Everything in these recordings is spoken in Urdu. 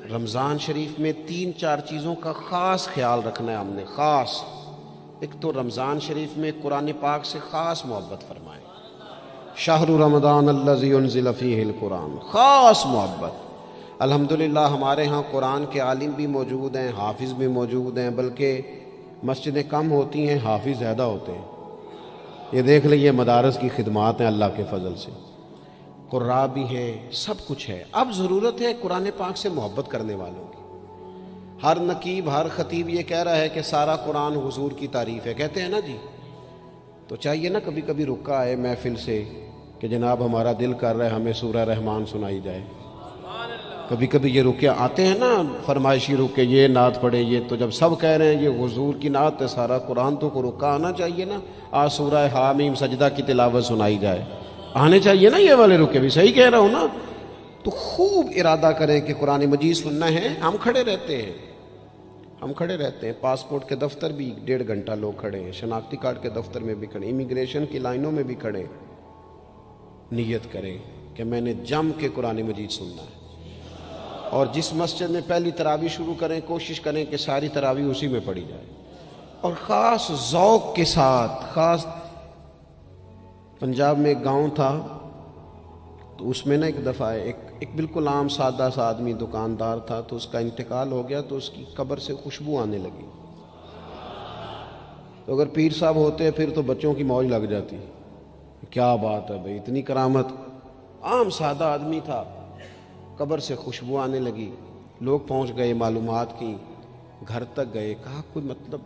رمضان شریف میں 3-4 چیزوں کا خاص خیال رکھنا ہے ہم نے، خاص۔ ایک تو رمضان شریف میں قرآن پاک سے خاص محبت فرمائے، شہر رمضان الذی انزل فیہ القرآن، خاص محبت۔ الحمدللہ ہمارے ہاں قرآن کے عالم بھی موجود ہیں، حافظ بھی موجود ہیں، بلکہ مسجدیں کم ہوتی ہیں، حافظ زیادہ ہوتے ہیں۔ یہ دیکھ لئے مدارس کی خدمات ہیں اللہ کے فضل سے، قراء بھی ہیں، سب کچھ ہے۔ اب ضرورت ہے قرآن پاک سے محبت کرنے والوں کی۔ ہر نقیب، ہر خطیب یہ کہہ رہا ہے کہ سارا قرآن حضور کی تعریف ہے، کہتے ہیں نا جی، تو چاہیے نا کبھی کبھی رکا آئے محفل سے کہ جناب ہمارا دل کر رہا ہے ہمیں سورہ رحمان سنائی جائے۔ کبھی کبھی یہ رکے آتے ہیں نا فرمائشی رکے، یہ نعت پڑھے، یہ تو جب سب کہہ رہے ہیں یہ حضور کی نعت ہے سارا قرآن، تو کو رکا آنا چاہیے نا، آج سورہ حامیم سجدہ کی تلاوت سنائی جائے، آنے چاہیے نا یہ والے رکے بھی، صحیح کہہ رہا ہوں نا؟ تو خوب ارادہ کریں کہ قرآن مجید سننا ہے۔ ہم کھڑے رہتے ہیں، پاسپورٹ کے دفتر بھی 1.5 گھنٹہ لوگ کھڑے ہیں، شناختی کارڈ کے دفتر میں بھی کھڑے، امیگریشن کی لائنوں میں بھی کھڑے۔ نیت کریں کہ میں نے جم کے قرآن مجید سننا ہے، اور جس مسجد میں پہلی تراویح شروع کریں کوشش کریں کہ ساری تراویح اسی میں پڑھی جائے، اور خاص ذوق کے ساتھ۔ خاص پنجاب میں ایک گاؤں تھا، تو اس میں نا ایک دفعہ ایک بالکل عام سادہ سا آدمی دکاندار تھا، تو اس کا انتقال ہو گیا، تو اس کی قبر سے خوشبو آنے لگی۔ تو اگر پیر صاحب ہوتے پھر تو بچوں کی موج لگ جاتی، کیا بات ہے بھئی، اتنی کرامت۔ عام سادہ آدمی تھا، قبر سے خوشبو آنے لگی، لوگ پہنچ گئے، معلومات کی، گھر تک گئے، کہا کوئی مطلب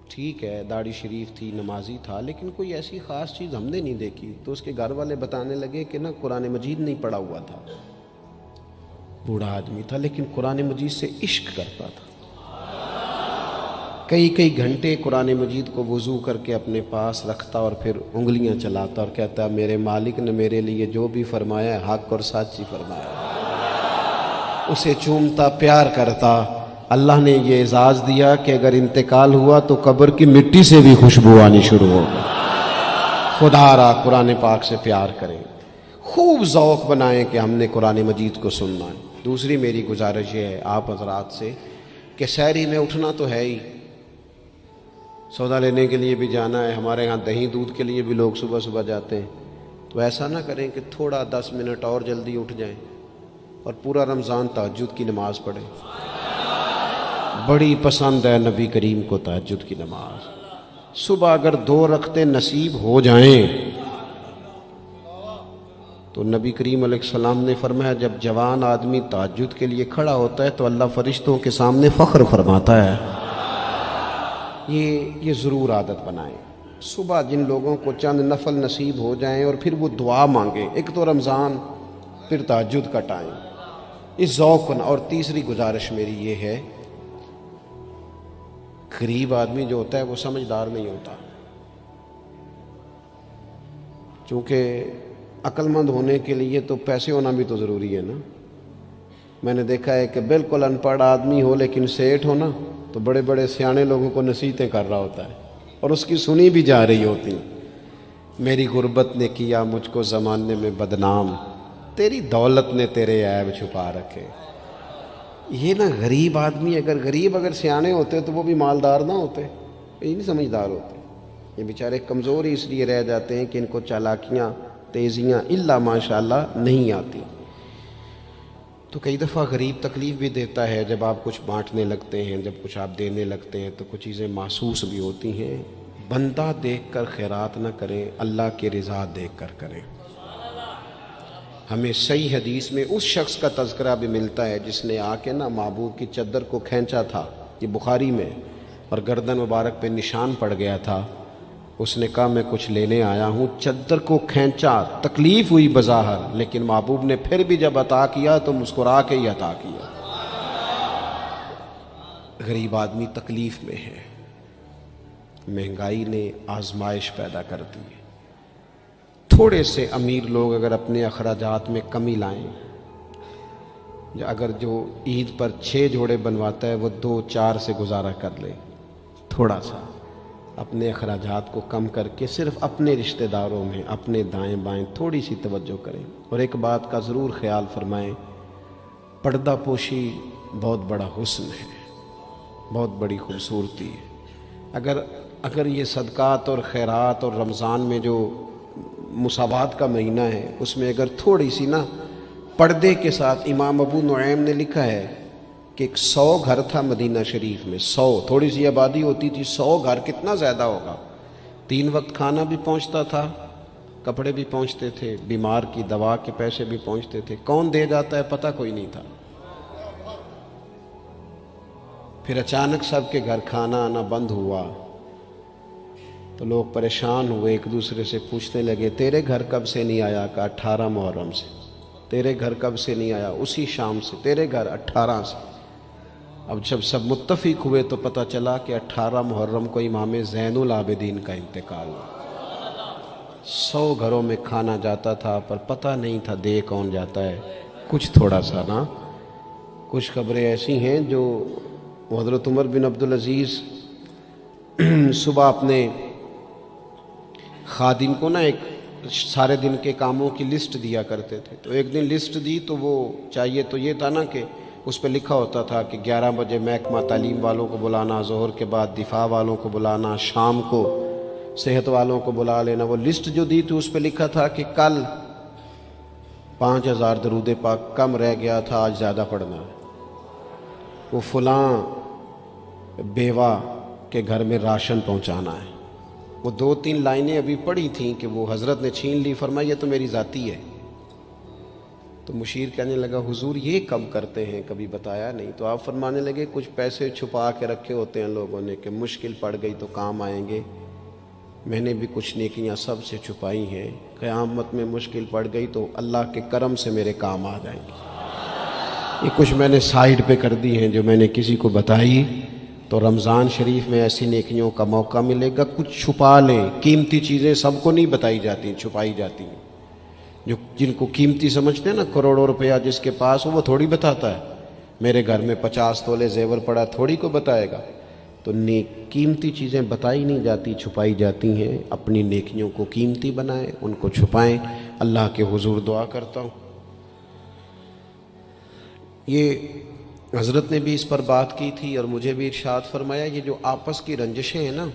ٹھیک ہے داڑھی شریف تھی، نمازی تھا، لیکن کوئی ایسی خاص چیز ہم نے نہیں دیکھی۔ تو اس کے گھر والے بتانے لگے کہ نا قرآن مجید نہیں پڑھا ہوا تھا، بوڑھا آدمی تھا لیکن قرآن مجید سے عشق کرتا تھا، کئی گھنٹے قرآن مجید کو وضو کر کے اپنے پاس رکھتا اور پھر انگلیاں چلاتا اور کہتا میرے مالک نے میرے لیے جو بھی فرمایا ہے حق اور سچ ہی فرمایا ہے۔ اسے چومتا، پیار کرتا۔ اللہ نے یہ اعزاز دیا کہ اگر انتقال ہوا تو قبر کی مٹی سے بھی خوشبو آنی شروع ہو گئی۔ خدا را قرآن پاک سے پیار کریں، خوب ذوق بنائیں کہ ہم نے قرآن مجید کو سننا ہے۔ دوسری میری گزارش یہ ہے آپ حضرات سے کہ سحری میں اٹھنا تو ہے ہی، سودا لینے کے لیے بھی جانا ہے، ہمارے ہاں دہی دودھ کے لیے بھی لوگ صبح صبح جاتے ہیں، تو ایسا نہ کریں کہ تھوڑا 10 منٹ اور جلدی اٹھ جائیں اور پورا رمضان تہجد کی نماز پڑھیں۔ بڑی پسند ہے نبی کریم کو تہجد کی نماز۔ صبح اگر 2 رکعتیں نصیب ہو جائیں تو نبی کریم علیہ السلام نے فرمایا جب جوان آدمی تہجد کے لیے کھڑا ہوتا ہے تو اللہ فرشتوں کے سامنے فخر فرماتا ہے۔ یہ ضرور عادت بنائیں، صبح جن لوگوں کو چند نفل نصیب ہو جائیں اور پھر وہ دعا مانگیں، ایک تو رمضان پھر تہجد کا ٹائم، اس ذوق بنا۔ اور تیسری گزارش میری یہ ہے، غریب آدمی جو ہوتا ہے وہ سمجھدار نہیں ہوتا، چونکہ عقل مند ہونے کے لیے تو پیسے ہونا بھی تو ضروری ہے نا۔ میں نے دیکھا ہے کہ بالکل ان پڑھ آدمی ہو لیکن سیٹھ ہو نا تو بڑے بڑے سیانے لوگوں کو نصیحتیں کر رہا ہوتا ہے اور اس کی سنی بھی جا رہی ہوتی ہیں۔ میری غربت نے کیا مجھ کو زمانے میں بدنام، تیری دولت نے تیرے عیب چھپا رکھے۔ یہ نا غریب آدمی اگر سیانے ہوتے تو وہ بھی مالدار نہ ہوتے، یہ نہیں سمجھدار ہوتے، یہ بیچارے کمزور ہی اس لیے رہ جاتے ہیں کہ ان کو چالاکیاں، تیزیاں الا ماشاءاللہ نہیں آتی۔ تو کئی دفعہ غریب تکلیف بھی دیتا ہے، جب آپ کچھ بانٹنے لگتے ہیں، جب کچھ آپ دینے لگتے ہیں تو کچھ چیزیں محسوس بھی ہوتی ہیں۔ بندہ دیکھ کر خیرات نہ کریں، اللہ کی رضا دیکھ کر کریں۔ ہمیں صحیح حدیث میں اس شخص کا تذکرہ بھی ملتا ہے جس نے آ کے نا محبوب کی چادر کو کھینچا تھا، یہ بخاری میں، اور گردن مبارک پہ نشان پڑ گیا تھا۔ اس نے کہا میں کچھ لینے آیا ہوں، چادر کو کھینچا، تکلیف ہوئی بظاہر، لیکن محبوب نے پھر بھی جب عطا کیا تو مسکرا کے ہی عطا کیا۔ غریب آدمی تکلیف میں ہے، مہنگائی نے آزمائش پیدا کر دی ہے۔ تھوڑے سے امیر لوگ اگر اپنے اخراجات میں کمی لائیں، اگر جو عید پر 6 جوڑے بنواتا ہے وہ 2-4 سے گزارا کر لے، تھوڑا سا اپنے اخراجات کو کم کر کے صرف اپنے رشتہ داروں میں، اپنے دائیں بائیں تھوڑی سی توجہ کریں۔ اور ایک بات کا ضرور خیال فرمائیں، پردہ پوشی بہت بڑا حسن ہے، بہت بڑی خوبصورتی ہے۔ اگر یہ صدقات اور خیرات اور رمضان میں جو مساوات کا مہینہ ہے، اس میں اگر تھوڑی سی نا پردے کے ساتھ، امام ابو نعیم نے لکھا ہے کہ 100 گھر تھا مدینہ شریف میں، 100 تھوڑی سی آبادی ہوتی تھی، 100 گھر کتنا زیادہ ہوگا، 3 وقت کھانا بھی پہنچتا تھا، کپڑے بھی پہنچتے تھے، بیمار کی دوا کے پیسے بھی پہنچتے تھے، کون دے جاتا ہے پتہ کوئی نہیں تھا۔ پھر اچانک سب کے گھر کھانا آنا بند ہوا تو لوگ پریشان ہوئے، ایک دوسرے سے پوچھنے لگے تیرے گھر کب سے نہیں آیا؟ کہ 18 محرم سے۔ تیرے گھر کب سے نہیں آیا؟ اسی شام سے۔ تیرے گھر 18 سے۔ اب جب سب متفق ہوئے تو پتہ چلا کہ 18 محرم کو امام زین العابدین کا انتقال ہوا۔ 100 گھروں میں کھانا جاتا تھا پر پتہ نہیں تھا دے کون جاتا ہے، کچھ تھوڑا سا نا۔ کچھ خبریں ایسی ہیں جو حضرت عمر بن عبدالعزیز صبح اپنے خادم کو نا ایک سارے دن کے کاموں کی لسٹ دیا کرتے تھے، تو ایک دن لسٹ دی تو وہ چاہیے تو یہ تھا نا کہ اس پہ لکھا ہوتا تھا کہ 11 بجے محکمہ تعلیم والوں کو بلانا، ظہر کے بعد دفاع والوں کو بلانا، شام کو صحت والوں کو بلا لینا۔ وہ لسٹ جو دی تھی اس پہ لکھا تھا کہ کل 5000 درود پاک کم رہ گیا تھا، آج زیادہ پڑھنا ہے۔ وہ فلاں بیوہ کے گھر میں راشن پہنچانا ہے۔ وہ 2-3 لائنیں ابھی پڑھی تھیں کہ وہ حضرت نے چھین لی، فرمایا یہ تو میری ذاتی ہے۔ تو مشیر کہنے لگا حضور یہ کب کرتے ہیں، کبھی بتایا نہیں۔ تو آپ فرمانے لگے کچھ پیسے چھپا کے رکھے ہوتے ہیں لوگوں نے کہ مشکل پڑ گئی تو کام آئیں گے۔ میں نے بھی کچھ نیکیاں سب سے چھپائی ہیں، قیامت میں مشکل پڑ گئی تو اللہ کے کرم سے میرے کام آ جائیں گے۔ یہ کچھ میں نے سائیڈ پہ کر دی ہیں جو میں نے کسی کو بتائی، تو رمضان شریف میں ایسی نیکیوں کا موقع ملے گا۔ کچھ چھپا لیں، قیمتی چیزیں سب کو نہیں بتائی جاتی، چھپائی جاتی ہیں۔ جو جن کو قیمتی سمجھتے ہیں نا، کروڑوں روپیہ جس کے پاس ہو وہ تھوڑی بتاتا ہے میرے گھر میں 50 تولے زیور پڑا، تھوڑی کو بتائے گا۔ تو قیمتی چیزیں بتائی نہیں جاتی، چھپائی جاتی ہیں۔ اپنی نیکیوں کو قیمتی بنائیں، ان کو چھپائیں۔ اللہ کے حضور دعا کرتا ہوں، یہ حضرت نے بھی اس پر بات کی تھی اور مجھے بھی ارشاد فرمایا، یہ جو آپس کی رنجشیں ہیں نا،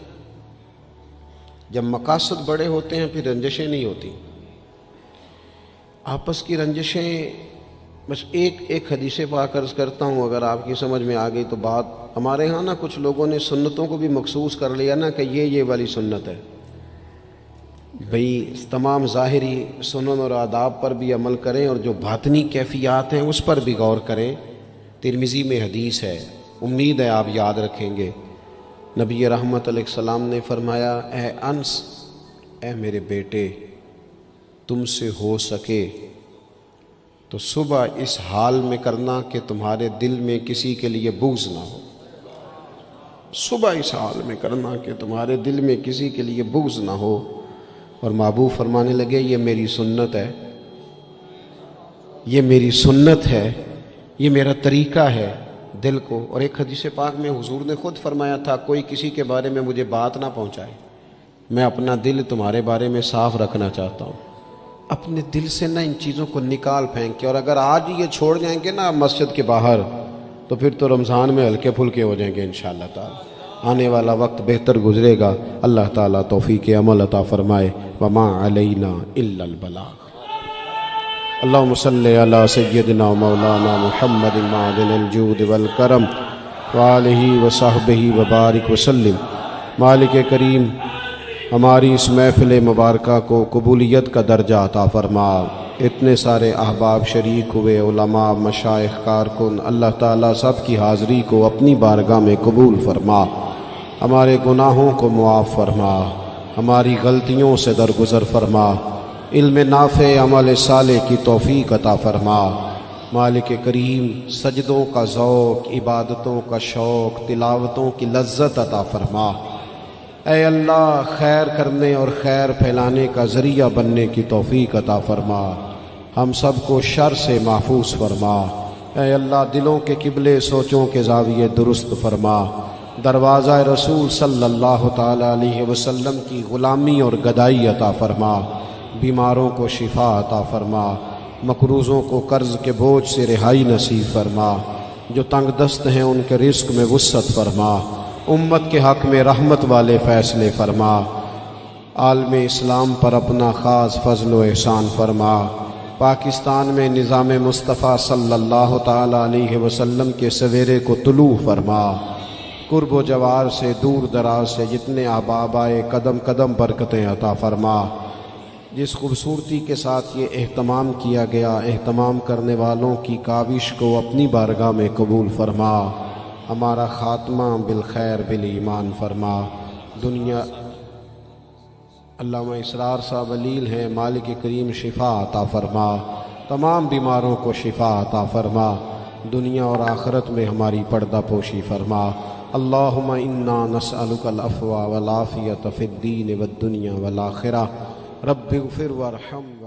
جب مقاصد بڑے ہوتے ہیں پھر رنجشیں نہیں ہوتی۔ آپس کی رنجشیں، بس ایک حدیث پاک عرض کرتا ہوں، اگر آپ کی سمجھ میں آ گئی تو بات۔ ہمارے ہاں نا کچھ لوگوں نے سنتوں کو بھی مخصوص کر لیا نا کہ یہ والی سنت ہے۔ بھئی تمام ظاہری سنن اور آداب پر بھی عمل کریں اور جو باطنی کیفیات ہیں اس پر بھی غور کریں۔ ترمذی میں حدیث ہے، امید ہے آپ یاد رکھیں گے۔ نبی رحمت علیہ السلام نے فرمایا، اے انس، اے میرے بیٹے، تم سے ہو سکے تو صبح اس حال میں کرنا کہ تمہارے دل میں کسی کے لیے بغض نہ ہو۔ صبح اس حال میں کرنا کہ تمہارے دل میں کسی کے لیے بغض نہ ہو۔ اور محبوب فرمانے لگے، یہ میری سنت ہے، یہ میری سنت ہے، یہ میرا طریقہ ہے دل کو۔ اور ایک حدیث پاک میں حضور نے خود فرمایا تھا، کوئی کسی کے بارے میں مجھے بات نہ پہنچائے، میں اپنا دل تمہارے بارے میں صاف رکھنا چاہتا ہوں۔ اپنے دل سے نہ ان چیزوں کو نکال پھینک کے، اور اگر آج یہ چھوڑ جائیں گے نا مسجد کے باہر تو پھر تو رمضان میں ہلکے پھلکے ہو جائیں گے انشاءاللہ تعالی۔ آنے والا وقت بہتر گزرے گا۔ اللہ تعالیٰ توفیق عمل عطا فرمائے۔ وما علینا الا البلاغ۔ اللہم صلی علی سیدنا و مولانا محمد معدن الجود والکرم وآلہ وصحبہ وبارک وسلم۔ مالک کریم ہماری اس محفل مبارکہ کو قبولیت کا درجہ عطا فرما۔ اتنے سارے احباب شریک ہوئے، علماء، مشائخ، کارکن، اللہ تعالیٰ سب کی حاضری کو اپنی بارگاہ میں قبول فرما۔ ہمارے گناہوں کو معاف فرما، ہماری غلطیوں سے درگزر فرما، علم نافع، عمل صالح کی توفیق عطا فرما۔ مالک کریم سجدوں کا ذوق، عبادتوں کا شوق، تلاوتوں کی لذت عطا فرما۔ اے اللہ، خیر کرنے اور خیر پھیلانے کا ذریعہ بننے کی توفیق عطا فرما۔ ہم سب کو شر سے محفوظ فرما۔ اے اللہ، دلوں کے قبلے، سوچوں کے زاویے درست فرما۔ دروازہ رسول صلی اللہ تعالی علیہ وسلم کی غلامی اور گدائی عطا فرما۔ بیماروں کو شفا عطا فرما۔ مقروضوں کو قرض کے بوجھ سے رہائی نصیب فرما، جو تنگ دست ہیں ان کے رزق میں وسعت فرما، امت کے حق میں رحمت والے فیصلے فرما، عالم اسلام پر اپنا خاص فضل و احسان فرما، پاکستان میں نظام مصطفیٰ صلی اللہ تعالی علیہ وسلم کے سویرے کو طلوع فرما، قرب و جوار سے دور دراز سے جتنے احباب آئے قدم قدم برکتیں عطا فرما۔ جس خوبصورتی کے ساتھ یہ اہتمام کیا گیا، اہتمام کرنے والوں کی کاوش کو اپنی بارگاہ میں قبول فرما، ہمارا خاتمہ بالخیر بالایمان فرما۔ دنیا علامہ اسرار صاحب علیل ہیں، مالک کریم شفا عطا فرما، تمام بیماروں کو شفا عطا فرما، دنیا اور آخرت میں ہماری پردہ پوشی فرما۔ اللہم انا نسألک العفو والعافیۃ فی الدین والدنیا والآخرہ، رب اغفر وارحم۔